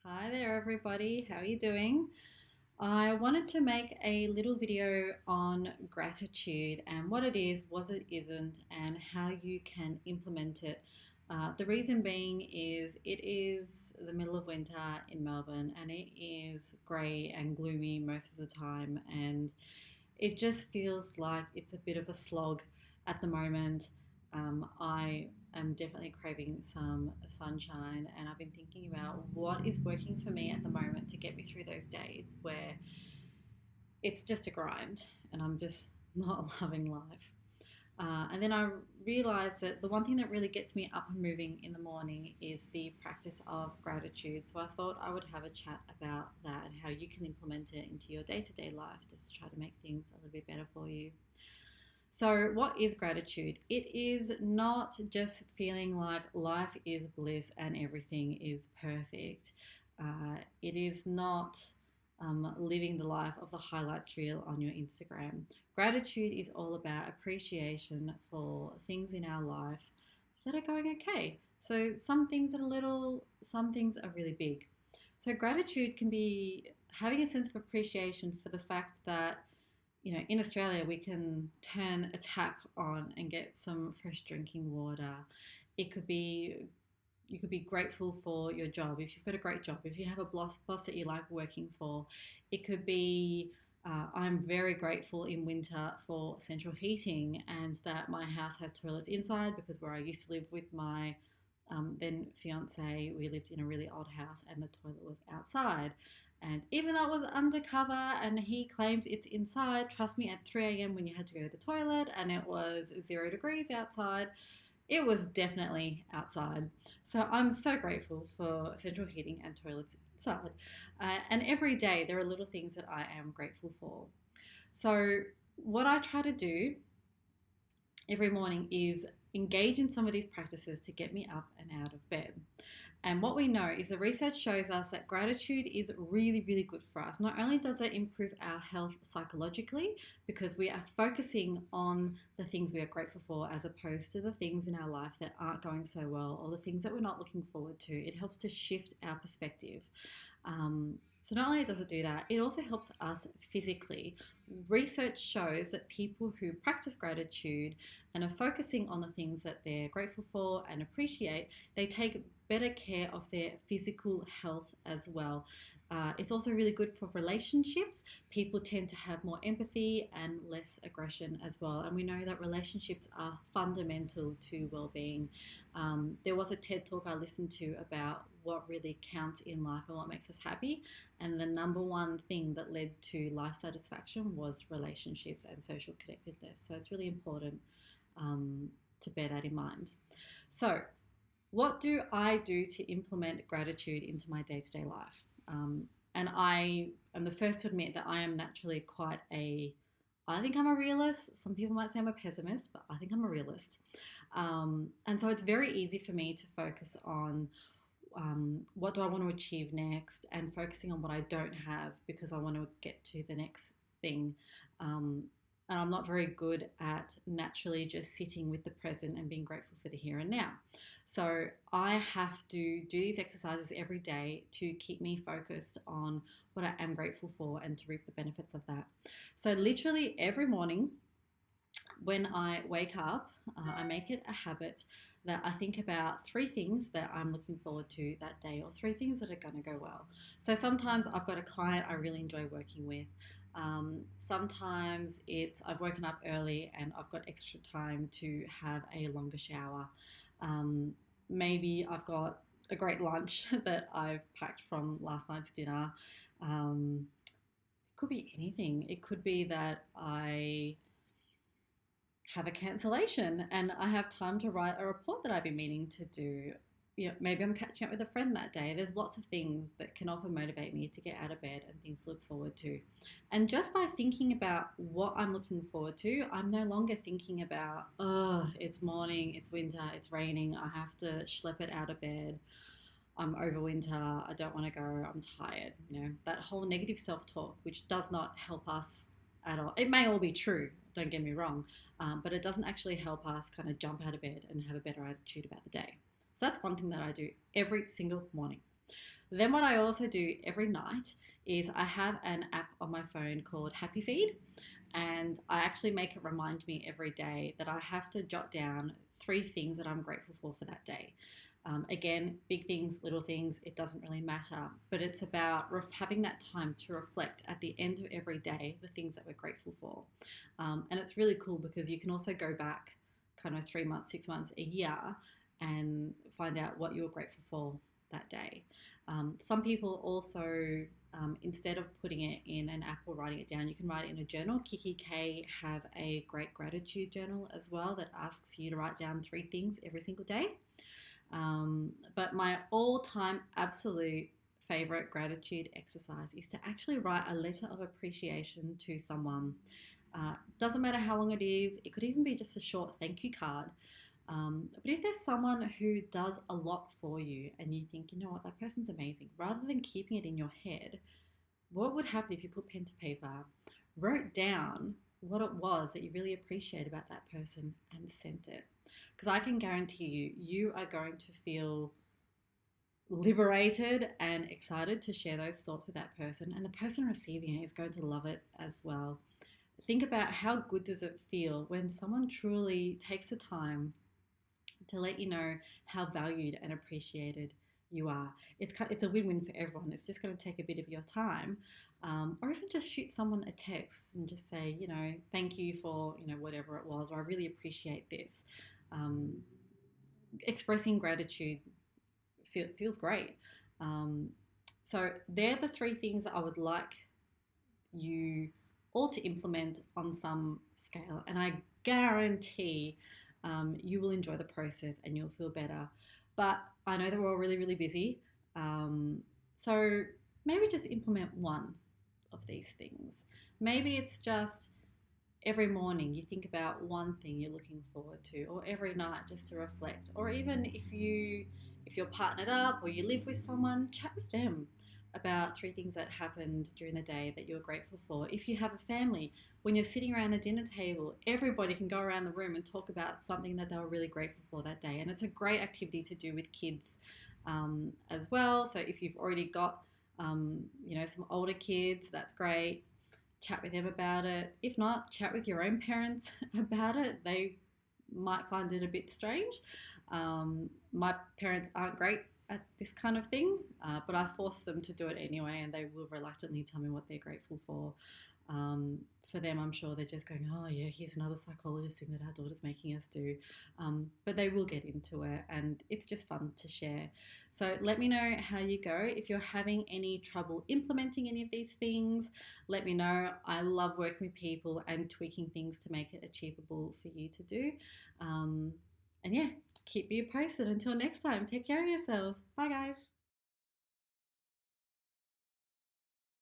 Hi there, everybody. How are you doing? I wanted to make a little video on gratitude and what it is, what it isn't, and how you can implement it. The reason being is it is the middle of winter in Melbourne and it is grey and gloomy most of the time, and it just feels like it's a bit of a slog at the moment. I am definitely craving some sunshine, and I've been thinking about what is working for me at the moment to get me through those days where it's just a grind and I'm just not loving life. And then I realized that the one thing that really gets me up and moving in the morning is the practice of gratitude. So I thought I would have a chat about that and how you can implement it into your day to day life just to try to make things a little bit better for you. So, what is gratitude? It is not just feeling like life is bliss and everything is perfect. It is not living the life of the highlights reel on your Instagram. Gratitude is all about appreciation for things in our life that are going okay. So, some things are little, some things are really big. So, gratitude can be having a sense of appreciation for the fact that in Australia, we can turn a tap on and get some fresh drinking water. It could be you could be grateful for your job if you've got a great job. If you have a boss that you like working for, it could be. I'm very grateful in winter for central heating and that my house has toilets inside because where I used to live with my then fiance, we lived in a really old house and the toilet was outside. And even though it was undercover and he claims it's inside, trust me, at 3 a.m. when you had to go to the toilet and it was 0 degrees outside, it was definitely outside. So I'm so grateful for central heating and toilets inside. And every day there are little things that I am grateful for. So, what I try to do every morning is engage in some of these practices to get me up and out of bed. And what we know is the research shows us that gratitude is really, really good for us. Not only does it improve our health psychologically, because we are focusing on the things we are grateful for as opposed to the things in our life that aren't going so well or the things that we're not looking forward to. It helps to shift our perspective. So not only does it do that, it also helps us physically. Research shows that people who practice gratitude and are focusing on the things that they're grateful for and appreciate, they take better care of their physical health as well. It's also really good for relationships. People tend to have more empathy and less aggression as well. And we know that relationships are fundamental to well-being. There was a TED talk I listened to about what really counts in life and what makes us happy. And the number one thing that led to life satisfaction was relationships and social connectedness. So it's really important to bear that in mind. So, what do I do to implement gratitude into my day to day life? And I am the first to admit that I am naturally I think I'm a realist. Some people might say I'm a pessimist, but I think I'm a realist. And so it's very easy for me to focus on what do I want to achieve next and focusing on what I don't have because I want to get to the next thing. And I'm not very good at naturally just sitting with the present and being grateful for the here and now. So I have to do these exercises every day to keep me focused on what I am grateful for and to reap the benefits of that. So literally every morning when I wake up, I make it a habit that I think about three things that I'm looking forward to that day or three things that are going to go well. So sometimes I've got a client I really enjoy working with. Sometimes it's I've woken up early and I've got extra time to have a longer shower. Maybe I've got a great lunch that I've packed from last night's dinner. It could be anything. It could be that I have a cancellation and I have time to write a report that I've been meaning to do. Maybe I'm catching up with a friend that day. There's lots of things that can often motivate me to get out of bed and things to look forward to. And just by thinking about what I'm looking forward to, I'm no longer thinking about, oh, it's morning, it's winter, it's raining, I have to schlep it out of bed. I'm over winter, I don't want to go, I'm tired. That whole negative self-talk, which does not help us at all. It may all be true, don't get me wrong, but it doesn't actually help us kind of jump out of bed and have a better attitude about the day. So that's one thing that I do every single morning. Then what I also do every night is I have an app on my phone called Happyfeed, and I actually make it remind me every day that I have to jot down three things that I'm grateful for that day. Again, big things, little things, it doesn't really matter, but it's about having that time to reflect at the end of every day the things that we're grateful for. And it's really cool because you can also go back kind of 3 months, 6 months, a year and find out what you were grateful for that day. Some people also, instead of putting it in an app or writing it down, you can write it in a journal. Kikki K have a great gratitude journal as well that asks you to write down three things every single day. But my all-time absolute favorite gratitude exercise is to actually write a letter of appreciation to someone. Doesn't matter how long it is, it could even be just a short thank you card. But if there's someone who does a lot for you and you think, you know what, that person's amazing, rather than keeping it in your head, what would happen if you put pen to paper, wrote down what it was that you really appreciate about that person and sent it? Because I can guarantee you, you are going to feel liberated and excited to share those thoughts with that person, and the person receiving it is going to love it as well. Think about how good does it feel when someone truly takes the time to let you know how valued and appreciated you are. It's a win-win for everyone. It's just going to take a bit of your time, or even just shoot someone a text and just say, you know, thank you for, you know, whatever it was, or I really appreciate this. Expressing gratitude feels great. So they're the three things that I would like you all to implement on some scale, and I guarantee you will enjoy the process and you'll feel better. But I know that we're all really, really busy. So maybe just implement one of these things. Maybe it's just every morning you think about one thing you're looking forward to, or every night just to reflect, or even if you're partnered up or you live with someone, chat with them about three things that happened during the day that you're grateful for. If you have a family, when you're sitting around the dinner table, everybody can go around the room and talk about something that they were really grateful for that day. And it's a great activity to do with kids as well. So if you've already got some older kids, that's great. Chat with them about it. If not, chat with your own parents about it. They might find it a bit strange. My parents aren't great at this kind of thing, but I force them to do it anyway, and they will reluctantly tell me what they're grateful for. For them, I'm sure they're just going, oh yeah, here's another psychologist thing that our daughter's making us do. But they will get into it, and it's just fun to share. So let me know how you go. If you're having any trouble implementing any of these things, let me know. I love working with people and tweaking things to make it achievable for you to do. And yeah, keep you posted. Until next time, take care of yourselves. Bye, guys.